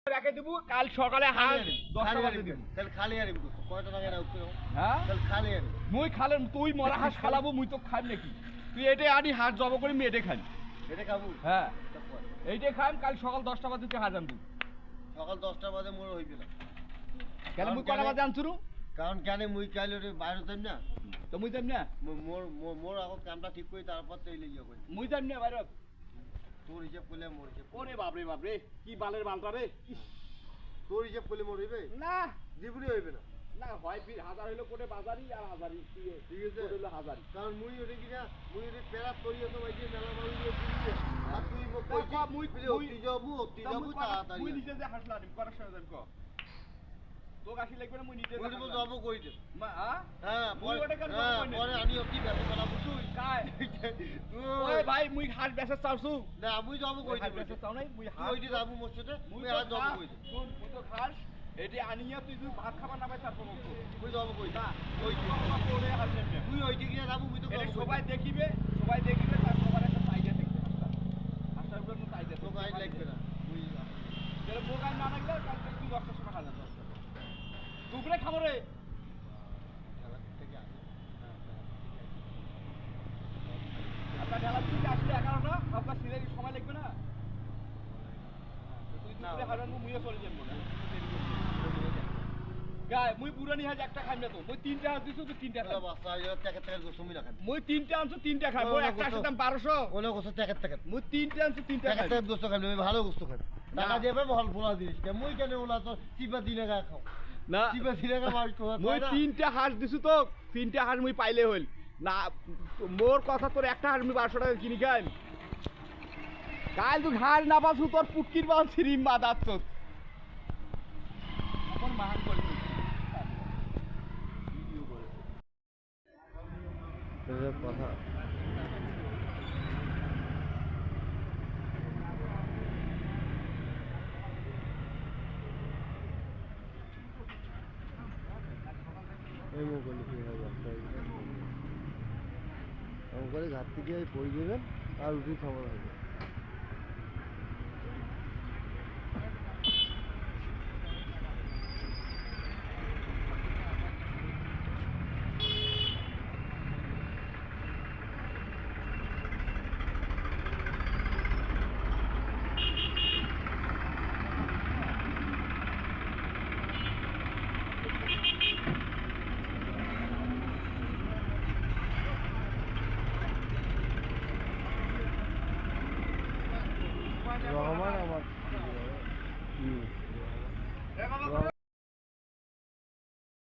রেখে দেবো কাল সকালে হাট 10টা বাজে দেব তাহলে খালি আরে কয়টা টাকা নাও তো হ্যাঁ তাহলে খালি আরে মুই খালে তুই মরা হাঁস খালাবো মুই তো খাই নাকি তুই এটাই আনি হাট জব করে আমি এটাই খাই এটা খাবো হ্যাঁ এইটাই খাই কাল সকাল 10টা বাজে তুই হাট আনবো সকাল 10টা বাজে মোর হইবে না কেন মুই কটা বাজে আনছুরু কারণ কেন মুই কাল ওরে বাইরে যাইম না তো মুই যাম না মোর মোর আগত কামটা ঠিক করি তারপর তো এলে ইয়া করি মুই যাম না বাইরে তোর হিসাব করলে মোর হিসাব ওরে বাপরে কি বালের মালটা রে তোর হিসাব করলে মোর হইবে না জীবনে হইবে না না হয় ফির হাজার হইলো কোটে বাজারি আর হাজারি ঠিক আছে হইলো হাজারি কারণ মুই ওরে কিনা মুই ওরে পেরা তরিয়া তো ভাই যে মেলা মানুষ দিয়ে দিছে আর তুই মোক কইছিস মুই যাবো তাড়াতাড়ি মুই নিজে যে হাসলা দিম করার সময় যাম ক তো গাছি লাগবে না মুই নিজে যাবো কই দে মা হ্যাঁ মুই ওটা কেন পরে আমি অতি ব্যবসা করাবো তুই কাই ওই ভাই মুই হাট বেচা চাওছু না মুই যাবো কই হাট দে বেচা চাও নাই মুই হাট ওইটি যাবো মোর সাথে মুই আর যাবো কই দে শুন মুই তো খাস এটি আনিয়া তুই তুই ভাত খাবার না পাই তারপর বলতো মুই যাবো কই না ওই ওরে হাট নেবে তুই ওইটি কিনা যাবো মুই তো সবাই দেখিবে তার সবার একটা আইডিয়া দেখবে হাসটার উপর কোনো আইডিয়া তো গাইড লাগবে না মুই তাহলে বোকাই না লাগলে কালকে তুই 10টার সময় হাজার দুপুরে খাবো রে আপনার ঢালা থেকে আসলে 11টা আপনার সিলের সময় লাগবে না তুই দুপুরে খাবেন মুইও চলে যাবো না গায় মুই পুরানি হাজ একটা খাই না তো মুই 3টা হাজ দিছু তুই 3টা খাই বাচ্চা টাকা টাকা গোসমি রাখেন মুই 3টা আনছু 3টা খাই ওই একটা আছে দাম 1200 ওলে গোস টাকা টাকা মুই 3টা আনছু 3টা টাকা খাই টাকা গোস খাই আমি ভালো গোস খাই টাকা দেবে ভালো ফোলা দিস কে মুই কেন ওলা তো চিপা দিনে গা খাও না চিপা দিনে গা মার তো মুই 3টা হাজ দিছু তো 3টা হাজ মুই পাইলে হইল না মোর কথা তোর একটা হাজ মুই 1200 টাকা কিনি খাই কাল তুই হাজ না পাছু তোর পুটকির বাল ছিরিম বাদাচ্ছ এখন মাহান করি ভিডিও করে কথা এই মোবাইল করে ঘাট থেকে পড়ে যাবেন আর রুটি খাবার হবে রহমান আমার